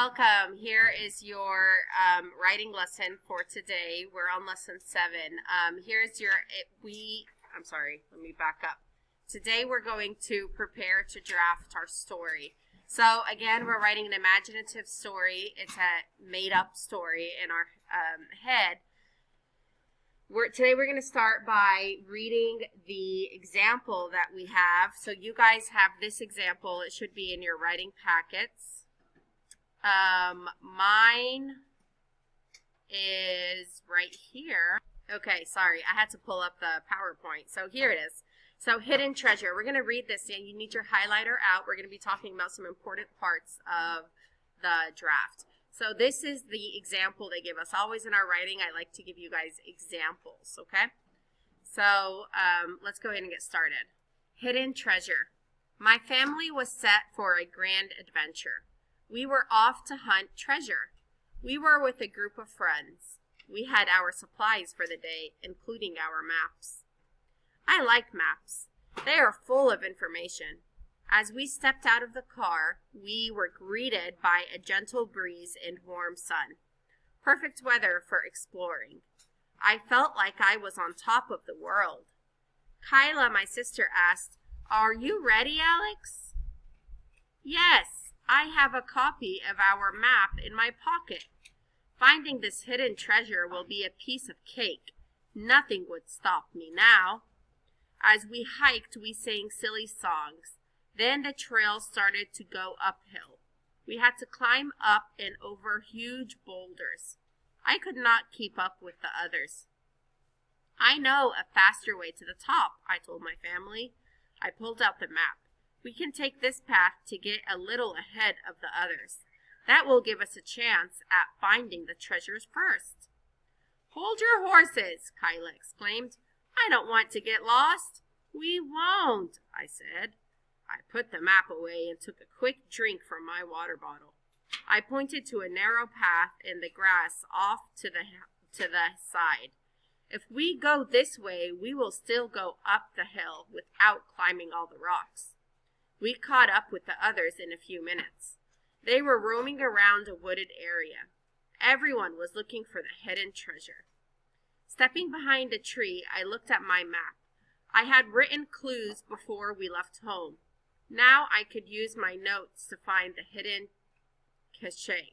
welcome. Here is your writing lesson for today. We're on lesson 7. Here's your, I'm sorry, let me back up. Today we're going to prepare to draft our story. So again, we're writing an imaginative story. It's a made-up story in our head. Today we're going to start by reading the example that we have. So you guys have this example. It should be in your writing packets. Mine is right here. Okay, sorry, I had to pull up the PowerPoint. So here it is. So hidden treasure. We're going to read this, and you need your highlighter out. We're going to be talking about some important parts of the draft. So this is the example they give us. Always in our writing, I like to give you guys examples, okay? So let's go ahead and get started. Hidden treasure. My family was set for a grand adventure. We were off to hunt treasure. We were with a group of friends. We had our supplies for the day, including our maps. I like maps. They are full of information. As we stepped out of the car, we were greeted by a gentle breeze and warm sun. Perfect weather for exploring. I felt like I was on top of the world. Kyla, my sister, asked, "Are you ready, Alex?" "Yes. I have a copy of our map in my pocket. Finding this hidden treasure will be a piece of cake. Nothing would stop me now." As we hiked, we sang silly songs. Then the trail started to go uphill. We had to climb up and over huge boulders. I could not keep up with the others. "I know a faster way to the top," I told my family. I pulled out the map. "We can take this path to get a little ahead of the others. That will give us a chance at finding the treasures first." "Hold your horses," Kyla exclaimed. "I don't want to get lost." "We won't," I said. I put the map away and took a quick drink from my water bottle. I pointed to a narrow path in the grass off to the side. "If we go this way, we will still go up the hill without climbing all the rocks." We caught up with the others in a few minutes. They were roaming around a wooded area. Everyone was looking for the hidden treasure. Stepping behind a tree, I looked at my map. I had written clues before we left home. Now I could use my notes to find the hidden cache.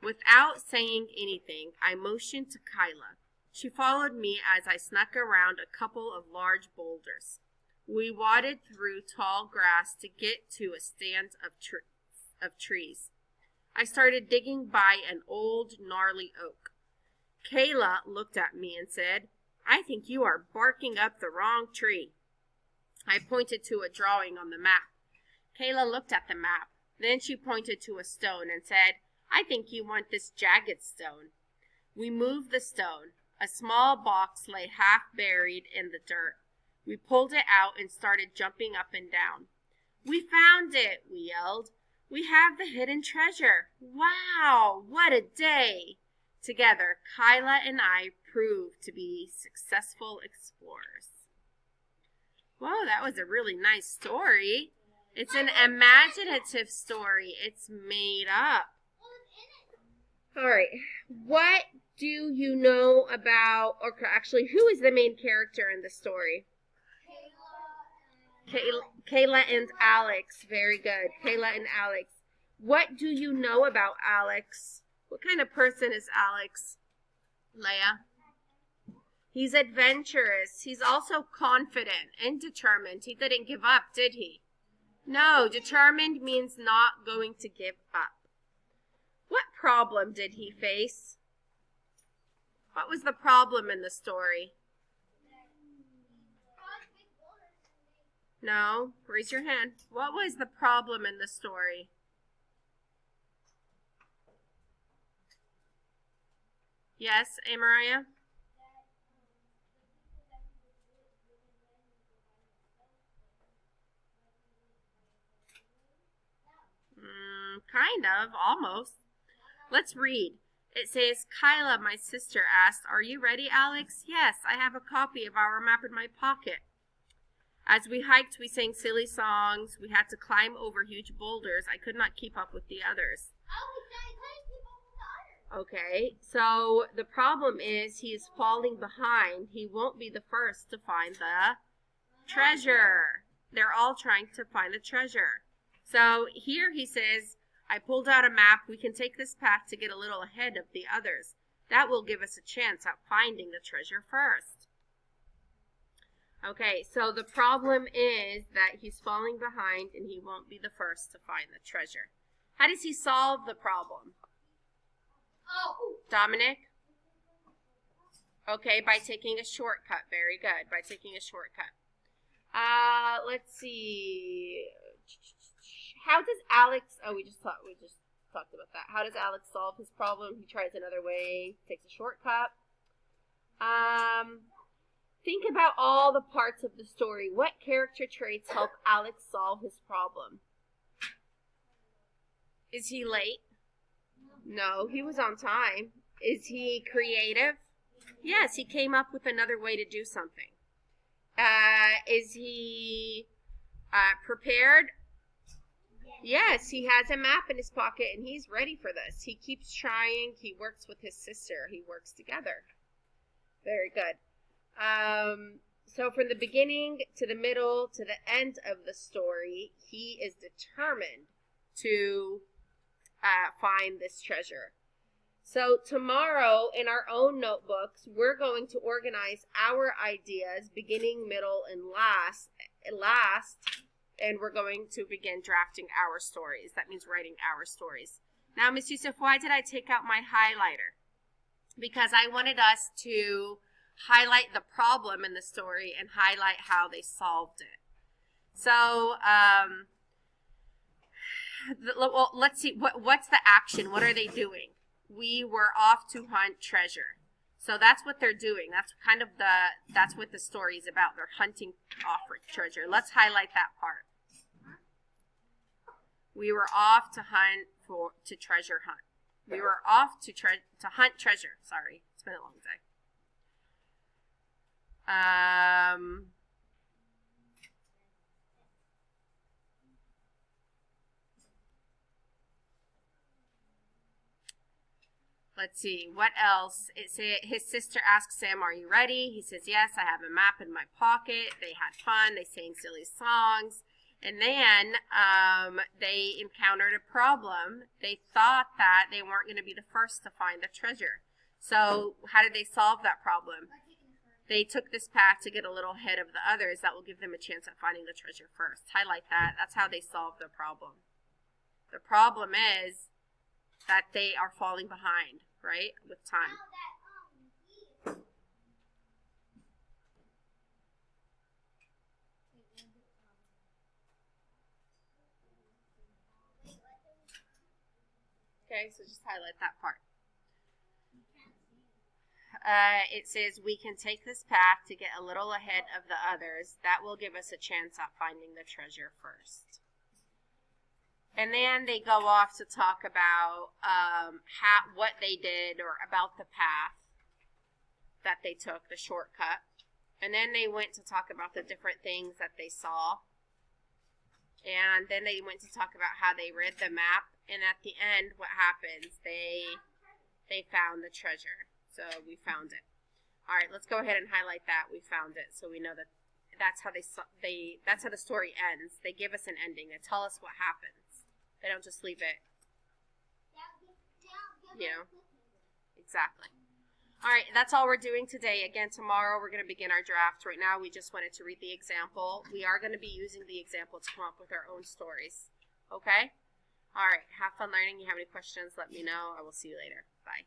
Without saying anything, I motioned to Kyla. She followed me as I snuck around a couple of large boulders. We waded through tall grass to get to a stand of trees. I started digging by an old, gnarly oak. Kayla looked at me and said, "I think you are barking up the wrong tree." I pointed to a drawing on the map. Kayla looked at the map. Then she pointed to a stone and said, "I think you want this jagged stone." We moved the stone. A small box lay half buried in the dirt. We pulled it out and started jumping up and down. "We found it," we yelled. "We have the hidden treasure. Wow, what a day!" Together, Kyla and I proved to be successful explorers. Whoa, that was a really nice story. It's an imaginative story. It's made up. All right, what do you know about, or actually, who is the main character in the story? Kayla and Alex. Very good. Kayla and Alex. What do you know about Alex? What kind of person is Alex? Leia? He's adventurous. He's also confident and determined. He didn't give up, did he? No, determined means not going to give up. What problem did he face? What was the problem in the story? No, raise your hand. What was the problem in the story? Yes, Mariah? Kind of, almost. Let's read. It says, "Kyla, my sister, asked, 'Are you ready, Alex?' 'Yes, I have a copy of our map in my pocket.' As we hiked, we sang silly songs. We had to climb over huge boulders. I could not keep up with the others. Okay, so the problem is he is falling behind. He won't be the first to find the treasure. They're all trying to find the treasure. So here he says, I pulled out a map. We can take this path to get a little ahead of the others. That will give us a chance at finding the treasure first. Okay, so the problem is that he's falling behind and he won't be the first to find the treasure. How does he solve the problem? Dominic? Okay, by taking a shortcut. Very good. By taking a shortcut. Let's see. How does Alex? Oh, we just talked about that. How does Alex solve his problem? He tries another way. Takes a shortcut. Think about all the parts of the story. What character traits help Alex solve his problem? Is he late? No, he was on time. Is he creative? Yes, he came up with another way to do something. Is he prepared? Yes, he has a map in his pocket and he's ready for this. He keeps trying. He works with his sister. He works together. Very good. So from the beginning to the middle to the end of the story, he is determined to find this treasure. So tomorrow in our own notebooks, we're going to organize our ideas, beginning, middle, and last, and we're going to begin drafting our stories. That means writing our stories. Now, Miss Youssef, why did I take out my highlighter? Because I wanted us to highlight the problem in the story and highlight how they solved it. So, well, let's see. What's the action? What are they doing? We were off to hunt treasure. So that's what they're doing. That's kind of that's what the story is about. They're hunting off for treasure. Let's highlight that part. We were off to treasure hunt. We were off to hunt treasure. Sorry, it's been a long day. Let's see, what else? His sister asks Sam, are you ready? He says, yes, I have a map in my pocket. They had fun. They sang silly songs. And then they encountered a problem. They thought that they weren't going to be the first to find the treasure. So how did they solve that problem? They took this path to get a little ahead of the others. That will give them a chance at finding the treasure first. Highlight that. That's how they solved the problem. The problem is that they are falling behind, right, with time. Okay, so just highlight that part. It says we can take this path to get a little ahead of the others. That will give us a chance at finding the treasure first. And then they go off to talk about what they did or about the path that they took, the shortcut. And then they went to talk about the different things that they saw. And then they went to talk about how they read the map. And at the end, what happens? They found the treasure. So we found it. All right, let's go ahead and highlight that. We found it, so we know that that's how that's how the story ends. They give us an ending. They tell us what happens. They don't just leave it. You know, exactly. All right, that's all we're doing today. Again, tomorrow we're going to begin our draft. Right now, we just wanted to read the example. We are going to be using the example to come up with our own stories. Okay? All right, have fun learning. You have any questions, let me know. I will see you later. Bye.